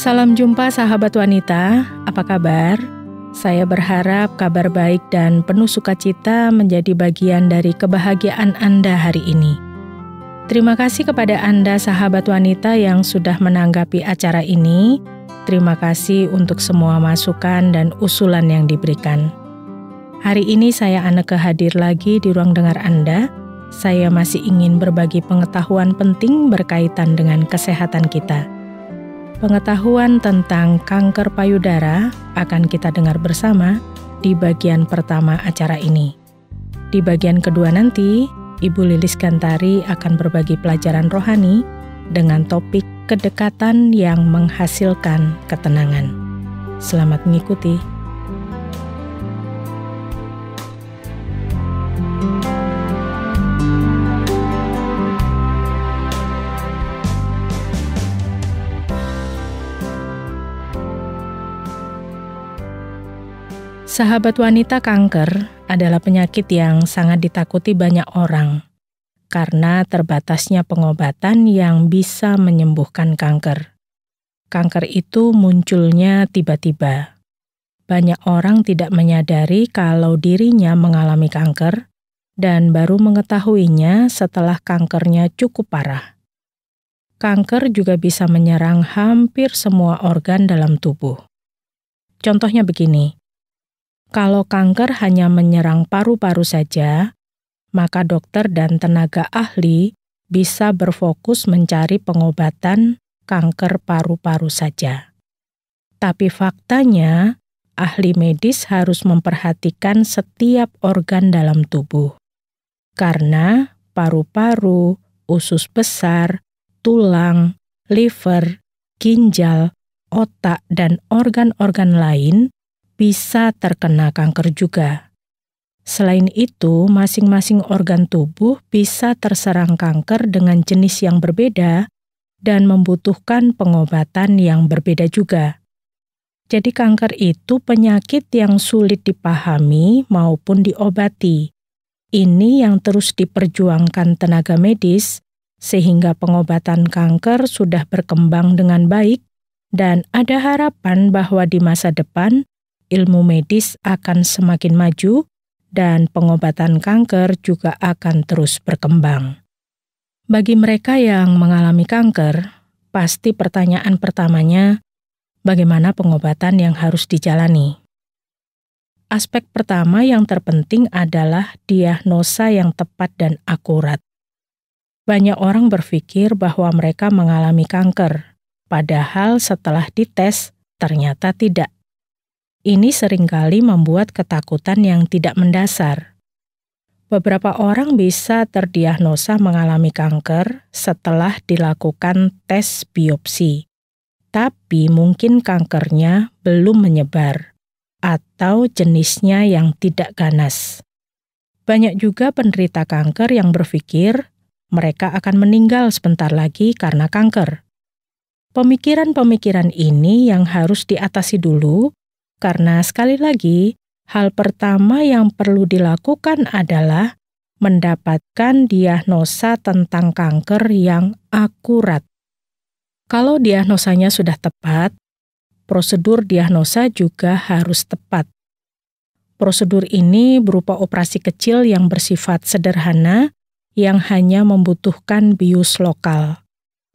Salam jumpa sahabat wanita, apa kabar? Saya berharap kabar baik dan penuh sukacita menjadi bagian dari kebahagiaan Anda hari ini. Terima kasih kepada Anda sahabat wanita yang sudah menanggapi acara ini. Terima kasih untuk semua masukan dan usulan yang diberikan. Hari ini saya Anneke hadir lagi di ruang dengar Anda. Saya masih ingin berbagi pengetahuan penting berkaitan dengan kesehatan kita. Pengetahuan tentang kanker payudara akan kita dengar bersama di bagian pertama acara ini. Di bagian kedua nanti, Ibu Lilis Gantari akan berbagi pelajaran rohani dengan topik kedekatan yang menghasilkan ketenangan. Selamat mengikuti. Sahabat wanita, kanker adalah penyakit yang sangat ditakuti banyak orang karena terbatasnya pengobatan yang bisa menyembuhkan kanker. Kanker itu munculnya tiba-tiba. Banyak orang tidak menyadari kalau dirinya mengalami kanker dan baru mengetahuinya setelah kankernya cukup parah. Kanker juga bisa menyerang hampir semua organ dalam tubuh. Contohnya begini. Kalau kanker hanya menyerang paru-paru saja, maka dokter dan tenaga ahli bisa berfokus mencari pengobatan kanker paru-paru saja. Tapi faktanya, ahli medis harus memperhatikan setiap organ dalam tubuh. Karena paru-paru, usus besar, tulang, liver, ginjal, otak, dan organ-organ lain bisa terkena kanker juga. Selain itu, masing-masing organ tubuh bisa terserang kanker dengan jenis yang berbeda dan membutuhkan pengobatan yang berbeda juga. Jadi kanker itu penyakit yang sulit dipahami maupun diobati. Ini yang terus diperjuangkan tenaga medis, sehingga pengobatan kanker sudah berkembang dengan baik dan ada harapan bahwa di masa depan ilmu medis akan semakin maju dan pengobatan kanker juga akan terus berkembang. Bagi mereka yang mengalami kanker, pasti pertanyaan pertamanya, bagaimana pengobatan yang harus dijalani? Aspek pertama yang terpenting adalah diagnosa yang tepat dan akurat. Banyak orang berpikir bahwa mereka mengalami kanker, padahal setelah dites ternyata tidak. Ini seringkali membuat ketakutan yang tidak mendasar. Beberapa orang bisa terdiagnosa mengalami kanker setelah dilakukan tes biopsi, tapi mungkin kankernya belum menyebar atau jenisnya yang tidak ganas. Banyak juga penderita kanker yang berpikir mereka akan meninggal sebentar lagi karena kanker. Pemikiran-pemikiran ini yang harus diatasi dulu. Karena sekali lagi, hal pertama yang perlu dilakukan adalah mendapatkan diagnosa tentang kanker yang akurat. Kalau diagnosanya sudah tepat, prosedur diagnosa juga harus tepat. Prosedur ini berupa operasi kecil yang bersifat sederhana yang hanya membutuhkan bius lokal.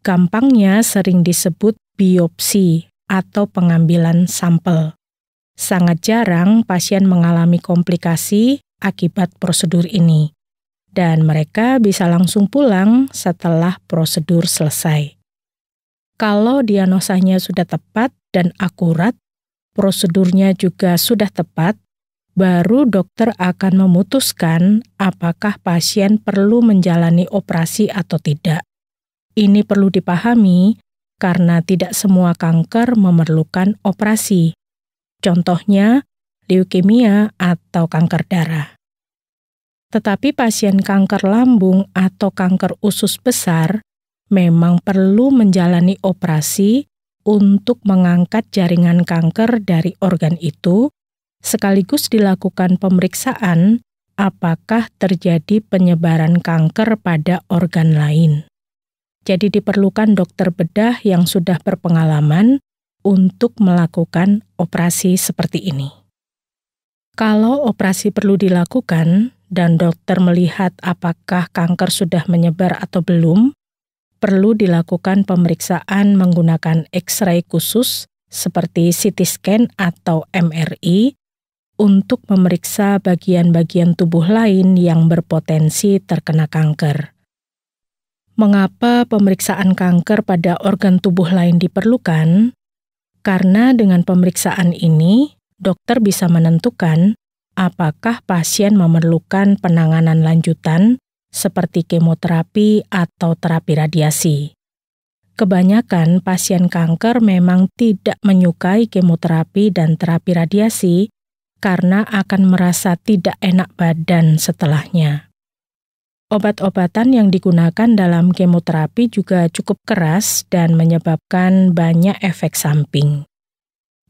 Gampangnya sering disebut biopsi atau pengambilan sampel. Sangat jarang pasien mengalami komplikasi akibat prosedur ini, dan mereka bisa langsung pulang setelah prosedur selesai. Kalau diagnosanya sudah tepat dan akurat, prosedurnya juga sudah tepat, baru dokter akan memutuskan apakah pasien perlu menjalani operasi atau tidak. Ini perlu dipahami karena tidak semua kanker memerlukan operasi. Contohnya, leukemia atau kanker darah. Tetapi pasien kanker lambung atau kanker usus besar memang perlu menjalani operasi untuk mengangkat jaringan kanker dari organ itu, sekaligus dilakukan pemeriksaan apakah terjadi penyebaran kanker pada organ lain. Jadi diperlukan dokter bedah yang sudah berpengalaman untuk melakukan operasi seperti ini. Kalau operasi perlu dilakukan dan dokter melihat apakah kanker sudah menyebar atau belum, perlu dilakukan pemeriksaan menggunakan X-ray khusus seperti CT scan atau MRI untuk memeriksa bagian-bagian tubuh lain yang berpotensi terkena kanker. Mengapa pemeriksaan kanker pada organ tubuh lain diperlukan? Karena dengan pemeriksaan ini, dokter bisa menentukan apakah pasien memerlukan penanganan lanjutan seperti kemoterapi atau terapi radiasi. Kebanyakan pasien kanker memang tidak menyukai kemoterapi dan terapi radiasi karena akan merasa tidak enak badan setelahnya. Obat-obatan yang digunakan dalam kemoterapi juga cukup keras dan menyebabkan banyak efek samping.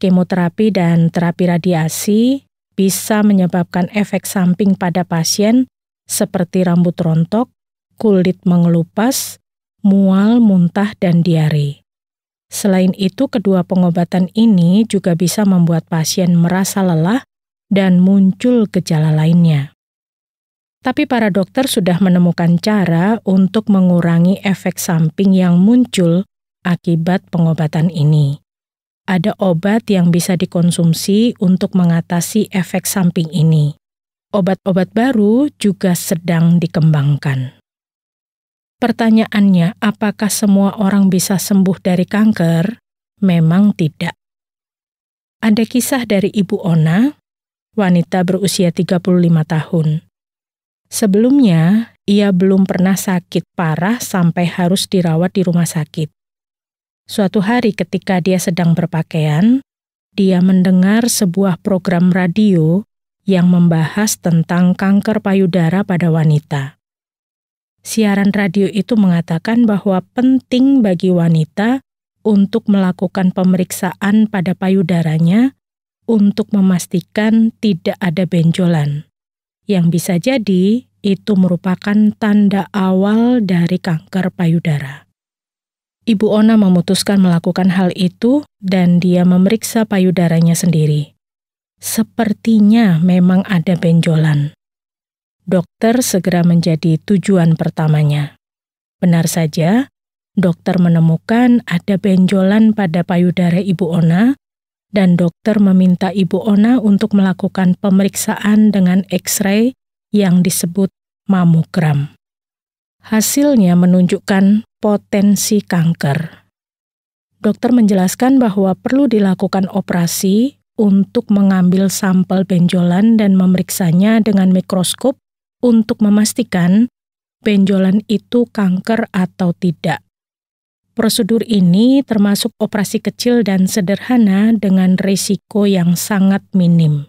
Kemoterapi dan terapi radiasi bisa menyebabkan efek samping pada pasien seperti rambut rontok, kulit mengelupas, mual, muntah, dan diare. Selain itu, kedua pengobatan ini juga bisa membuat pasien merasa lelah dan muncul gejala lainnya. Tapi para dokter sudah menemukan cara untuk mengurangi efek samping yang muncul akibat pengobatan ini. Ada obat yang bisa dikonsumsi untuk mengatasi efek samping ini. Obat-obat baru juga sedang dikembangkan. Pertanyaannya, apakah semua orang bisa sembuh dari kanker? Memang tidak. Ada kisah dari Ibu Ona, wanita berusia 35 tahun. Sebelumnya, ia belum pernah sakit parah sampai harus dirawat di rumah sakit. Suatu hari ketika dia sedang berpakaian, dia mendengar sebuah program radio yang membahas tentang kanker payudara pada wanita. Siaran radio itu mengatakan bahwa penting bagi wanita untuk melakukan pemeriksaan pada payudaranya untuk memastikan tidak ada benjolan, yang bisa jadi itu merupakan tanda awal dari kanker payudara. Ibu Ona memutuskan melakukan hal itu dan dia memeriksa payudaranya sendiri. Sepertinya memang ada benjolan. Dokter segera menjadi tujuan pertamanya. Benar saja, dokter menemukan ada benjolan pada payudara Ibu Ona dan dokter meminta Ibu Ona untuk melakukan pemeriksaan dengan X-ray yang disebut mamogram. Hasilnya menunjukkan potensi kanker. Dokter menjelaskan bahwa perlu dilakukan operasi untuk mengambil sampel benjolan dan memeriksanya dengan mikroskop untuk memastikan benjolan itu kanker atau tidak. Prosedur ini termasuk operasi kecil dan sederhana dengan risiko yang sangat minim.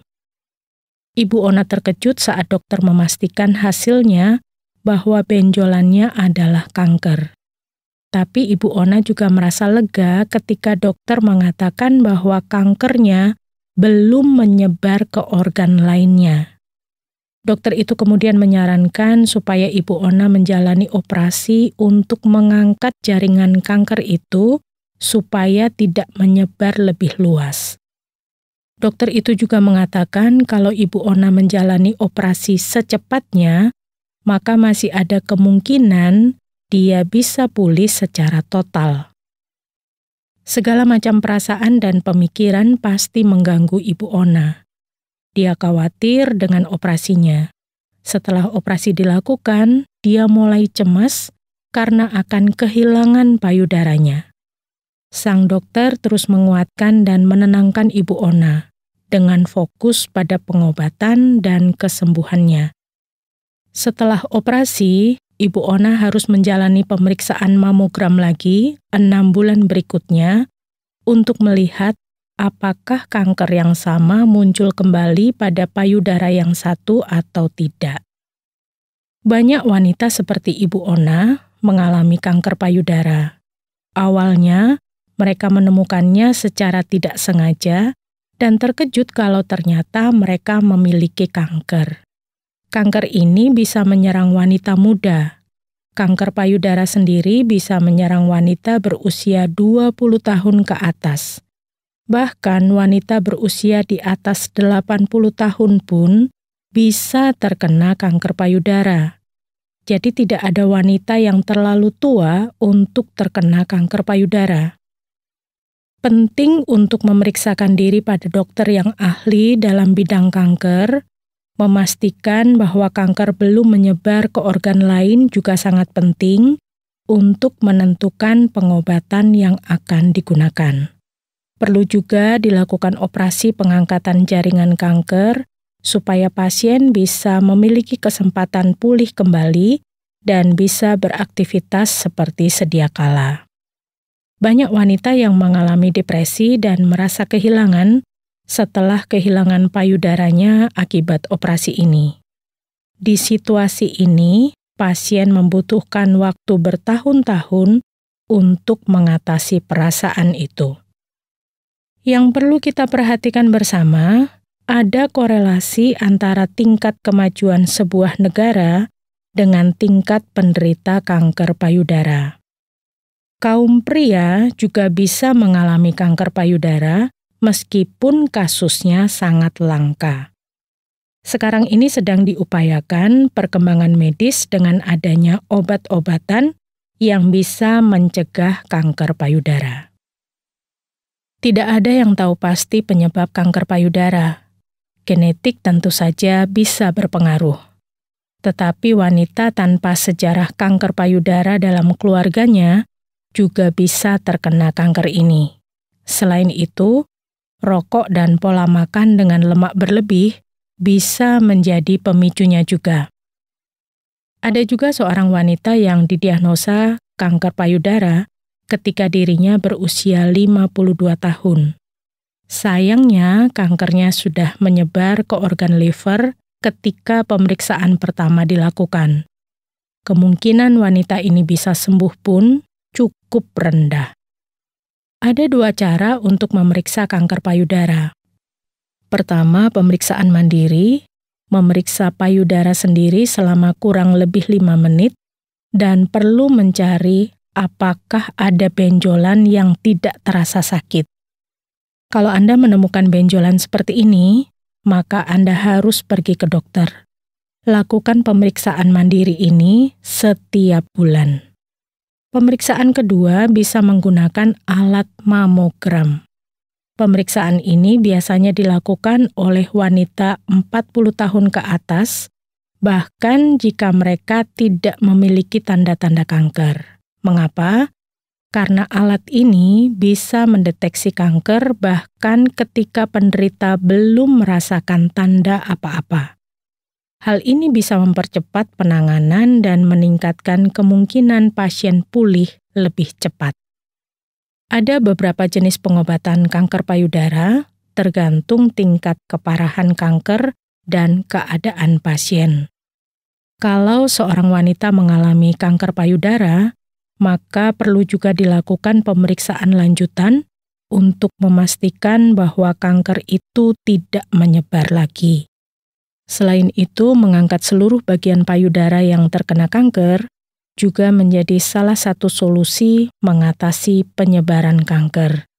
Ibu Ona terkejut saat dokter memastikan hasilnya bahwa benjolannya adalah kanker. Tapi Ibu Ona juga merasa lega ketika dokter mengatakan bahwa kankernya belum menyebar ke organ lainnya. Dokter itu kemudian menyarankan supaya Ibu Ona menjalani operasi untuk mengangkat jaringan kanker itu supaya tidak menyebar lebih luas. Dokter itu juga mengatakan kalau Ibu Ona menjalani operasi secepatnya, maka masih ada kemungkinan dia bisa pulih secara total. Segala macam perasaan dan pemikiran pasti mengganggu Ibu Ona. Dia khawatir dengan operasinya. Setelah operasi dilakukan, dia mulai cemas karena akan kehilangan payudaranya. Sang dokter terus menguatkan dan menenangkan Ibu Ona dengan fokus pada pengobatan dan kesembuhannya. Setelah operasi, Ibu Ona harus menjalani pemeriksaan mamogram lagi 6 bulan berikutnya untuk melihat apakah kanker yang sama muncul kembali pada payudara yang satu atau tidak. Banyak wanita seperti Ibu Ona mengalami kanker payudara. Awalnya, mereka menemukannya secara tidak sengaja dan terkejut kalau ternyata mereka memiliki kanker. Kanker ini bisa menyerang wanita muda. Kanker payudara sendiri bisa menyerang wanita berusia 20 tahun ke atas. Bahkan wanita berusia di atas 80 tahun pun bisa terkena kanker payudara. Jadi tidak ada wanita yang terlalu tua untuk terkena kanker payudara. Penting untuk memeriksakan diri pada dokter yang ahli dalam bidang kanker, memastikan bahwa kanker belum menyebar ke organ lain juga sangat penting untuk menentukan pengobatan yang akan digunakan. Perlu juga dilakukan operasi pengangkatan jaringan kanker supaya pasien bisa memiliki kesempatan pulih kembali dan bisa beraktivitas seperti sedia kala. Banyak wanita yang mengalami depresi dan merasa kehilangan setelah kehilangan payudaranya akibat operasi ini. Di situasi ini, pasien membutuhkan waktu bertahun-tahun untuk mengatasi perasaan itu. Yang perlu kita perhatikan bersama, ada korelasi antara tingkat kemajuan sebuah negara dengan tingkat penderita kanker payudara. Kaum pria juga bisa mengalami kanker payudara meskipun kasusnya sangat langka. Sekarang ini sedang diupayakan perkembangan medis dengan adanya obat-obatan yang bisa mencegah kanker payudara. Tidak ada yang tahu pasti penyebab kanker payudara. Genetik tentu saja bisa berpengaruh. Tetapi wanita tanpa sejarah kanker payudara dalam keluarganya juga bisa terkena kanker ini. Selain itu, rokok dan pola makan dengan lemak berlebih bisa menjadi pemicunya juga. Ada juga seorang wanita yang didiagnosa kanker payudara ketika dirinya berusia 52 tahun. Sayangnya, kankernya sudah menyebar ke organ liver ketika pemeriksaan pertama dilakukan. Kemungkinan wanita ini bisa sembuh pun cukup rendah. Ada 2 cara untuk memeriksa kanker payudara. Pertama, pemeriksaan mandiri, memeriksa payudara sendiri selama kurang lebih 5 menit, dan perlu mencari apakah ada benjolan yang tidak terasa sakit. Kalau Anda menemukan benjolan seperti ini, maka Anda harus pergi ke dokter. Lakukan pemeriksaan mandiri ini setiap bulan. Pemeriksaan kedua bisa menggunakan alat mamogram. Pemeriksaan ini biasanya dilakukan oleh wanita 40 tahun ke atas, bahkan jika mereka tidak memiliki tanda-tanda kanker. Mengapa? Karena alat ini bisa mendeteksi kanker bahkan ketika penderita belum merasakan tanda apa-apa. Hal ini bisa mempercepat penanganan dan meningkatkan kemungkinan pasien pulih lebih cepat. Ada beberapa jenis pengobatan kanker payudara, tergantung tingkat keparahan kanker dan keadaan pasien. Kalau seorang wanita mengalami kanker payudara, maka perlu juga dilakukan pemeriksaan lanjutan untuk memastikan bahwa kanker itu tidak menyebar lagi. Selain itu, mengangkat seluruh bagian payudara yang terkena kanker juga menjadi salah satu solusi mengatasi penyebaran kanker.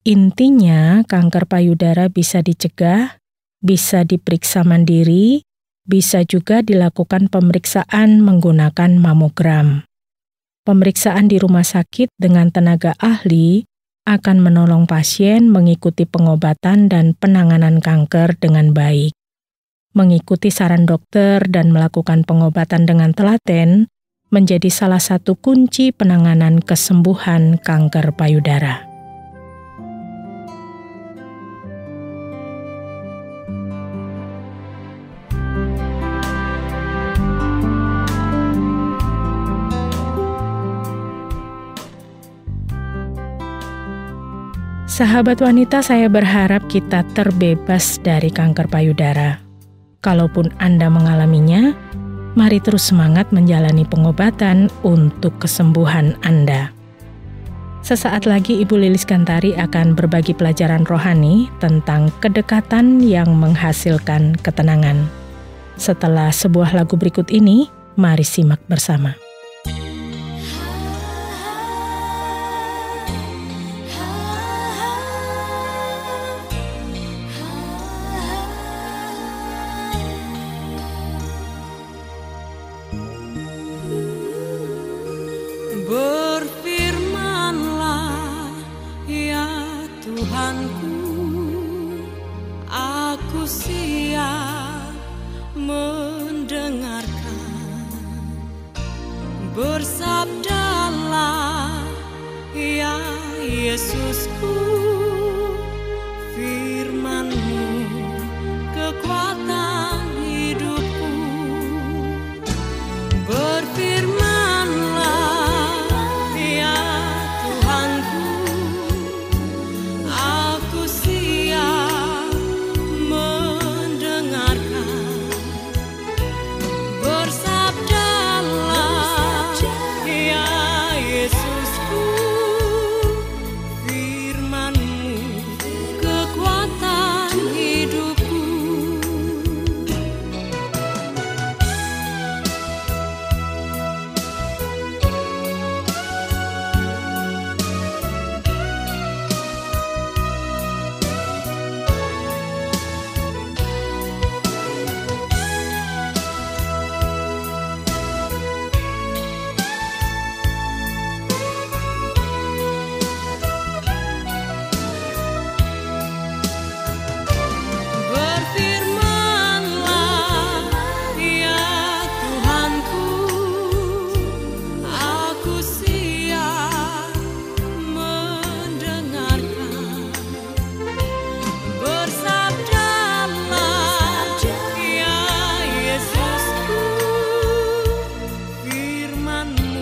Intinya, kanker payudara bisa dicegah, bisa diperiksa mandiri, bisa juga dilakukan pemeriksaan menggunakan mamogram. Pemeriksaan di rumah sakit dengan tenaga ahli akan menolong pasien mengikuti pengobatan dan penanganan kanker dengan baik. Mengikuti saran dokter dan melakukan pengobatan dengan telaten menjadi salah satu kunci penanganan kesembuhan kanker payudara. Sahabat wanita, saya berharap kita terbebas dari kanker payudara. Kalaupun Anda mengalaminya, mari terus semangat menjalani pengobatan untuk kesembuhan Anda. Sesaat lagi Ibu Lilis Gantari akan berbagi pelajaran rohani tentang kedekatan yang menghasilkan ketenangan. Setelah sebuah lagu berikut ini, mari simak bersama. Bersabdalah, ya Yesusku, firman-Mu kekuatan hidupku. Berfirmanlah, ya Tuhanku, aku siap mendengarkan. Bersabdalah, ya Yesusku, firman-Mu kekuatan hidupku. Berfirmanlah, ya Tuhanku, aku siap mendengarkan. Bersabdalah, ya Yesusku, firman-Mu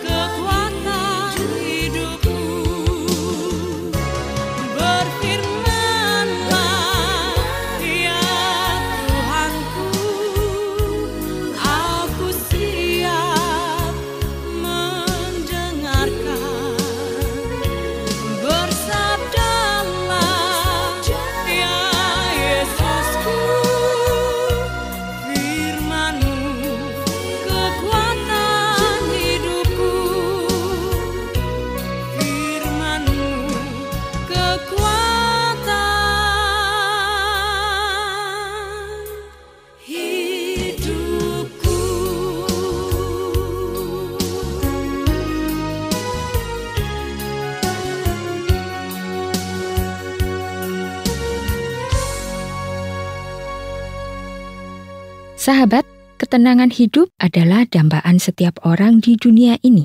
kekuatan hidupku. Berfirmanlah, ya Tuhanku, aku siap mendengarkan. Bersabdalah, ya Yesusku, firman-Mu kekuatan hidupku. Firman-Mu kekuatan hidupku. Sahabat, ketenangan hidup adalah dambaan setiap orang di dunia ini.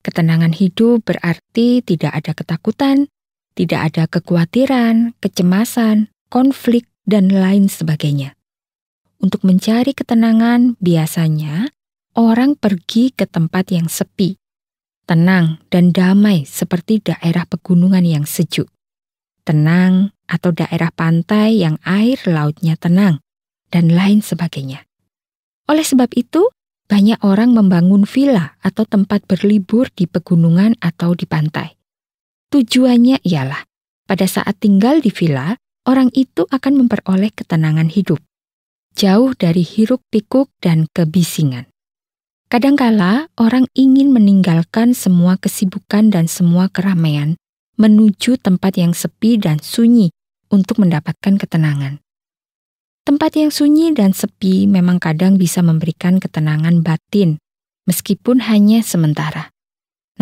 Ketenangan hidup berarti tidak ada ketakutan, tidak ada kekhawatiran, kecemasan, konflik, dan lain sebagainya. Untuk mencari ketenangan, biasanya orang pergi ke tempat yang sepi, tenang, dan damai seperti daerah pegunungan yang sejuk. Tenang atau daerah pantai yang air lautnya tenang, dan lain sebagainya. Oleh sebab itu, banyak orang membangun villa atau tempat berlibur di pegunungan atau di pantai. Tujuannya ialah, pada saat tinggal di villa, orang itu akan memperoleh ketenangan hidup, jauh dari hiruk-pikuk dan kebisingan. Kadangkala, orang ingin meninggalkan semua kesibukan dan semua keramaian, menuju tempat yang sepi dan sunyi untuk mendapatkan ketenangan. Tempat yang sunyi dan sepi memang kadang bisa memberikan ketenangan batin, meskipun hanya sementara.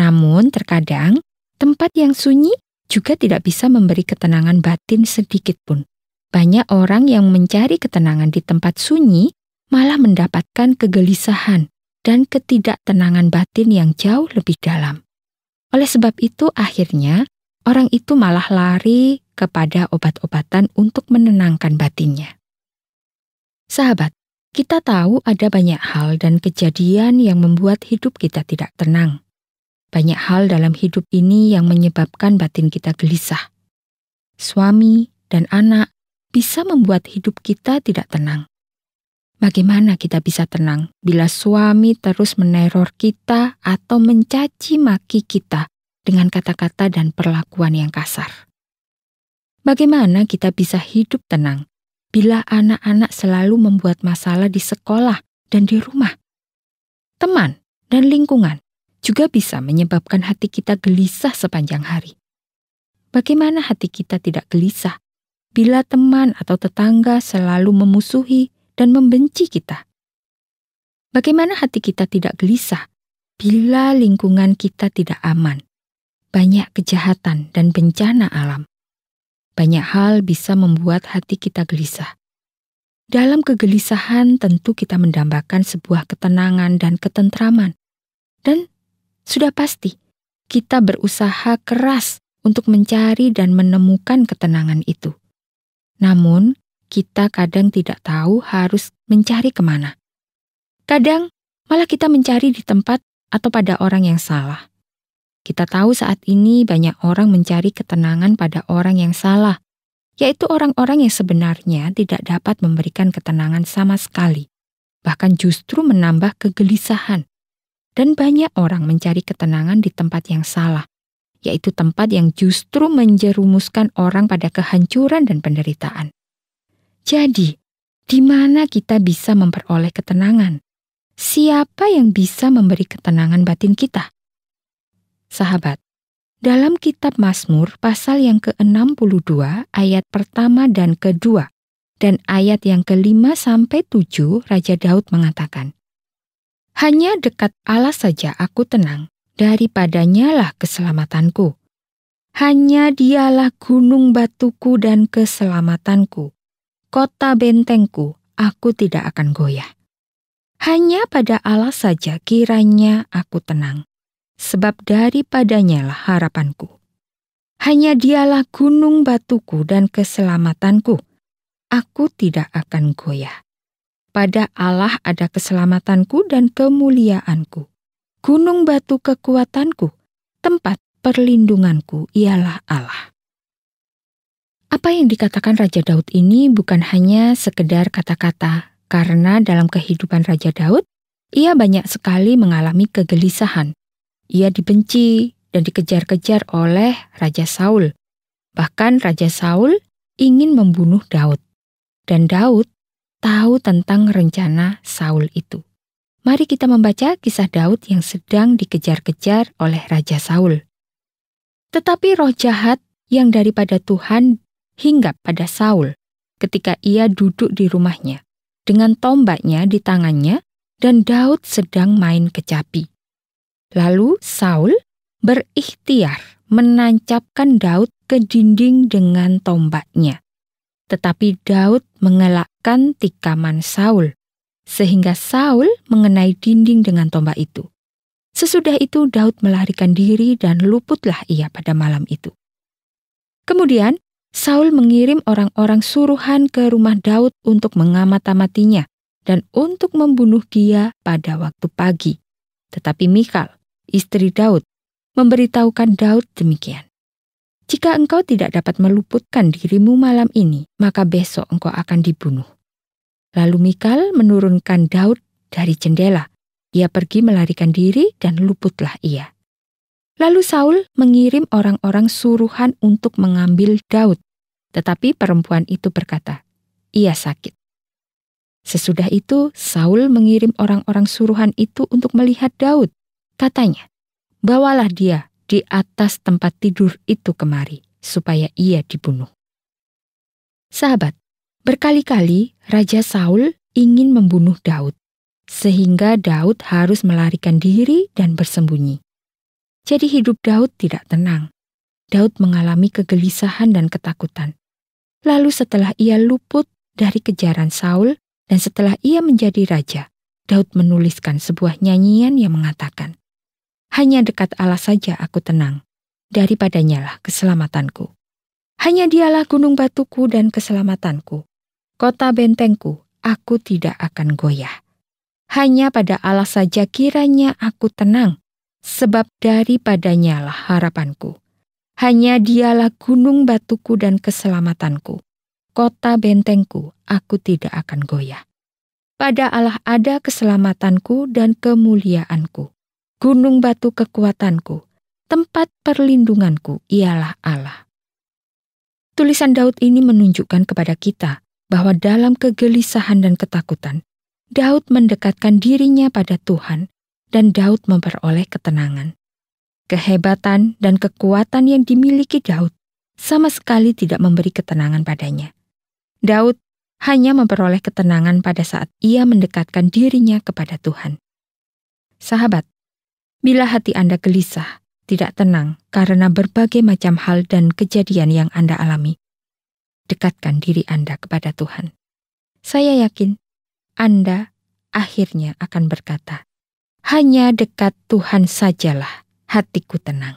Namun terkadang, tempat yang sunyi juga tidak bisa memberi ketenangan batin sedikit pun. Banyak orang yang mencari ketenangan di tempat sunyi malah mendapatkan kegelisahan dan ketidaktenangan batin yang jauh lebih dalam. Oleh sebab itu, akhirnya orang itu malah lari kepada obat-obatan untuk menenangkan batinnya. Sahabat, kita tahu ada banyak hal dan kejadian yang membuat hidup kita tidak tenang. Banyak hal dalam hidup ini yang menyebabkan batin kita gelisah. Suami dan anak bisa membuat hidup kita tidak tenang. Bagaimana kita bisa tenang bila suami terus meneror kita atau mencaci maki kita dengan kata-kata dan perlakuan yang kasar? Bagaimana kita bisa hidup tenang bila anak-anak selalu membuat masalah di sekolah dan di rumah? Teman dan lingkungan juga bisa menyebabkan hati kita gelisah sepanjang hari. Bagaimana hati kita tidak gelisah bila teman atau tetangga selalu memusuhi dan membenci kita? Bagaimana hati kita tidak gelisah bila lingkungan kita tidak aman, banyak kejahatan dan bencana alam? Banyak hal bisa membuat hati kita gelisah. dalam kegelisahan tentu kita mendambakan sebuah ketenangan dan ketentraman. Dan sudah pasti, kita berusaha keras untuk mencari dan menemukan ketenangan itu. Namun, kita kadang tidak tahu harus mencari kemana. Kadang, malah kita mencari di tempat atau pada orang yang salah. Kita tahu saat ini banyak orang mencari ketenangan pada orang yang salah, yaitu orang-orang yang sebenarnya tidak dapat memberikan ketenangan sama sekali, bahkan justru menambah kegelisahan. Dan banyak orang mencari ketenangan di tempat yang salah, yaitu tempat yang justru menjerumuskan orang pada kehancuran dan penderitaan. Jadi, di mana kita bisa memperoleh ketenangan? Siapa yang bisa memberi ketenangan batin kita? Sahabat, dalam kitab Mazmur pasal yang ke-62 ayat pertama dan kedua, dan ayat yang ke-5 sampai 7, Raja Daud mengatakan, "Hanya dekat Allah saja aku tenang, daripadanya lah keselamatanku. Hanya dialah gunung batuku dan keselamatanku, kota bentengku, aku tidak akan goyah. Hanya pada Allah saja kiranya aku tenang, sebab daripadanya lah harapanku. Hanya dialah gunung batuku dan keselamatanku, aku tidak akan goyah. Pada Allah ada keselamatanku dan kemuliaanku. Gunung batu kekuatanku, tempat perlindunganku ialah Allah." Apa yang dikatakan Raja Daud ini bukan hanya sekedar kata-kata, karena dalam kehidupan Raja Daud, ia banyak sekali mengalami kegelisahan. Ia dibenci dan dikejar-kejar oleh Raja Saul. Bahkan Raja Saul ingin membunuh Daud. Dan Daud tahu tentang rencana Saul itu. Mari kita membaca kisah Daud yang sedang dikejar-kejar oleh Raja Saul. Tetapi roh jahat yang daripada Tuhan hinggap pada Saul ketika ia duduk di rumahnya dengan tombaknya di tangannya dan Daud sedang main kecapi. Lalu Saul berikhtiar menancapkan Daud ke dinding dengan tombaknya. Tetapi Daud mengelakkan tikaman Saul, sehingga Saul mengenai dinding dengan tombak itu. Sesudah itu Daud melarikan diri dan luputlah ia pada malam itu. Kemudian Saul mengirim orang-orang suruhan ke rumah Daud untuk mengamat-amatinya dan untuk membunuh dia pada waktu pagi. Tetapi Michal, istri Daud, memberitahukan Daud demikian. "Jika engkau tidak dapat meluputkan dirimu malam ini, maka besok engkau akan dibunuh." Lalu Michal menurunkan Daud dari jendela. Ia pergi melarikan diri dan luputlah ia. Lalu Saul mengirim orang-orang suruhan untuk mengambil Daud. Tetapi perempuan itu berkata, "Ia sakit." Sesudah itu Saul mengirim orang-orang suruhan itu untuk melihat Daud. Katanya, "Bawalah dia di atas tempat tidur itu kemari, supaya ia dibunuh." Sahabat, berkali-kali Raja Saul ingin membunuh Daud, sehingga Daud harus melarikan diri dan bersembunyi. Jadi hidup Daud tidak tenang. Daud mengalami kegelisahan dan ketakutan. Lalu setelah ia luput dari kejaran Saul dan setelah ia menjadi raja, Daud menuliskan sebuah nyanyian yang mengatakan, "Hanya dekat Allah saja aku tenang, daripadanyalah keselamatanku. Hanya dialah gunung batuku dan keselamatanku, kota bentengku, aku tidak akan goyah. Hanya pada Allah saja kiranya aku tenang, sebab daripadanyalah harapanku. Hanya dialah gunung batuku dan keselamatanku, kota bentengku, aku tidak akan goyah. Pada Allah ada keselamatanku dan kemuliaanku. Gunung batu kekuatanku, tempat perlindunganku ialah Allah." Tulisan Daud ini menunjukkan kepada kita bahwa dalam kegelisahan dan ketakutan, Daud mendekatkan dirinya pada Tuhan dan Daud memperoleh ketenangan. Kehebatan dan kekuatan yang dimiliki Daud sama sekali tidak memberi ketenangan padanya. Daud hanya memperoleh ketenangan pada saat ia mendekatkan dirinya kepada Tuhan. Sahabat, bila hati Anda gelisah, tidak tenang karena berbagai macam hal dan kejadian yang Anda alami, dekatkan diri Anda kepada Tuhan. Saya yakin Anda akhirnya akan berkata, hanya dekat Tuhan sajalah hatiku tenang.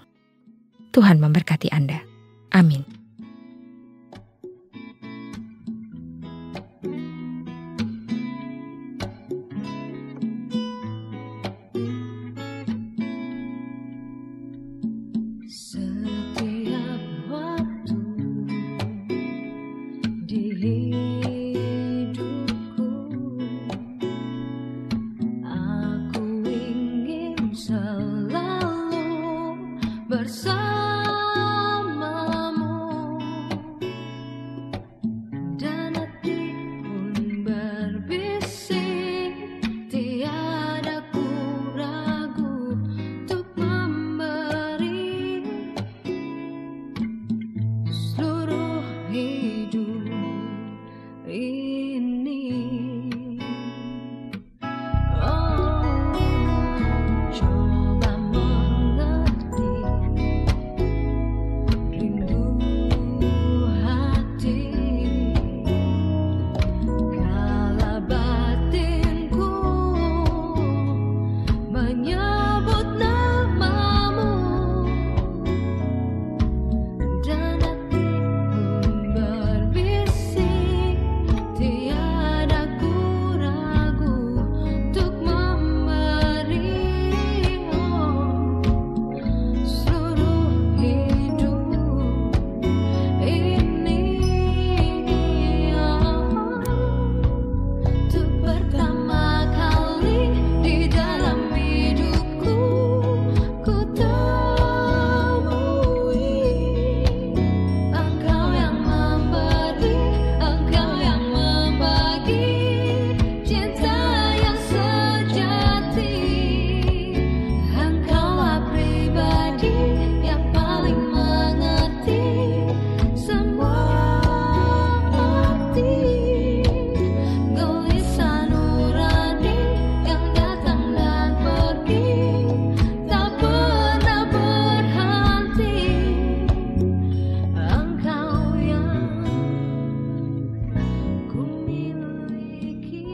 Tuhan memberkati Anda. Amin. Setiap waktu di hidupku, aku ingin selalu bersamamu, dan hati pun berbisik, tiada ku ragu untuk memberi seluruh hidup ini. Oh, coba mengerti rindu hati, kala batinku menyebut namamu, dan hati pun berbisik, tiada ku ragu untuk memberi seluruh hidup ini. Untuk pertama kali di dalam hidupku, ku temui Engkau yang memberi, Engkau yang membagi cinta yang sejati. Engkaulah pribadi yang paling mengerti semua arti gelisah nurani yang datang dan pergi, tak pernah berhenti. Engkau yang ku miliki.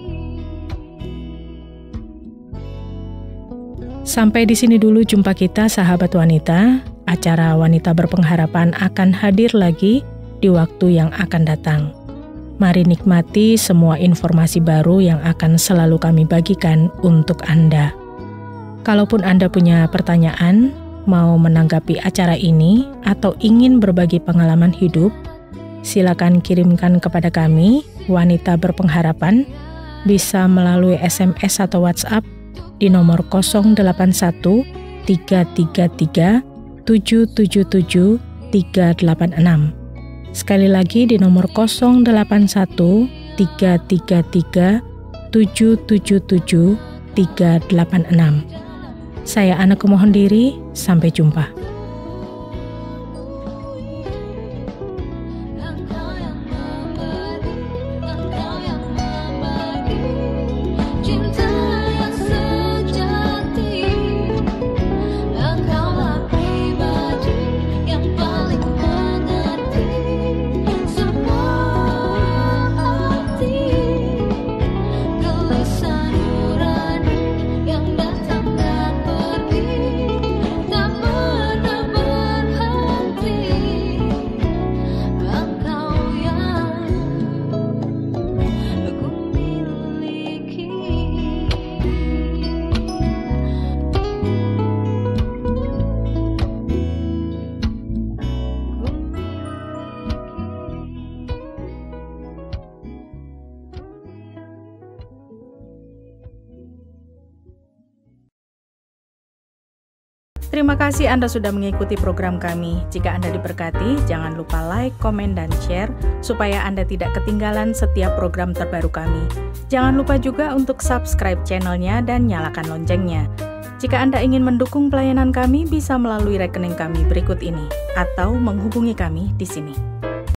Sampai di sini dulu jumpa kita, sahabat wanita. Acara Wanita Berpengharapan akan hadir lagi di waktu yang akan datang. Mari nikmati semua informasi baru yang akan selalu kami bagikan untuk Anda. Kalaupun Anda punya pertanyaan, mau menanggapi acara ini, atau ingin berbagi pengalaman hidup, silakan kirimkan kepada kami, Wanita Berpengharapan, bisa melalui SMS atau WhatsApp di nomor 081 333 777 386. Sekali lagi di nomor 081 333 777 386. Saya Ana kumohon diri, sampai jumpa. Engkau yang memberi, Engkau yang membagi cinta yang sejati. Engkaulah pribadi yang paling mengerti semua arti gelisah nurani yang datang dan pergi, tak pernah berhenti. Engkau yang ku miliki. Terima kasih Anda sudah mengikuti program kami. Jika Anda diberkati, jangan lupa like, komen, dan share supaya Anda tidak ketinggalan setiap program terbaru kami. Jangan lupa juga untuk subscribe channelnya dan nyalakan loncengnya. Jika Anda ingin mendukung pelayanan kami, bisa melalui rekening kami berikut ini atau menghubungi kami di sini.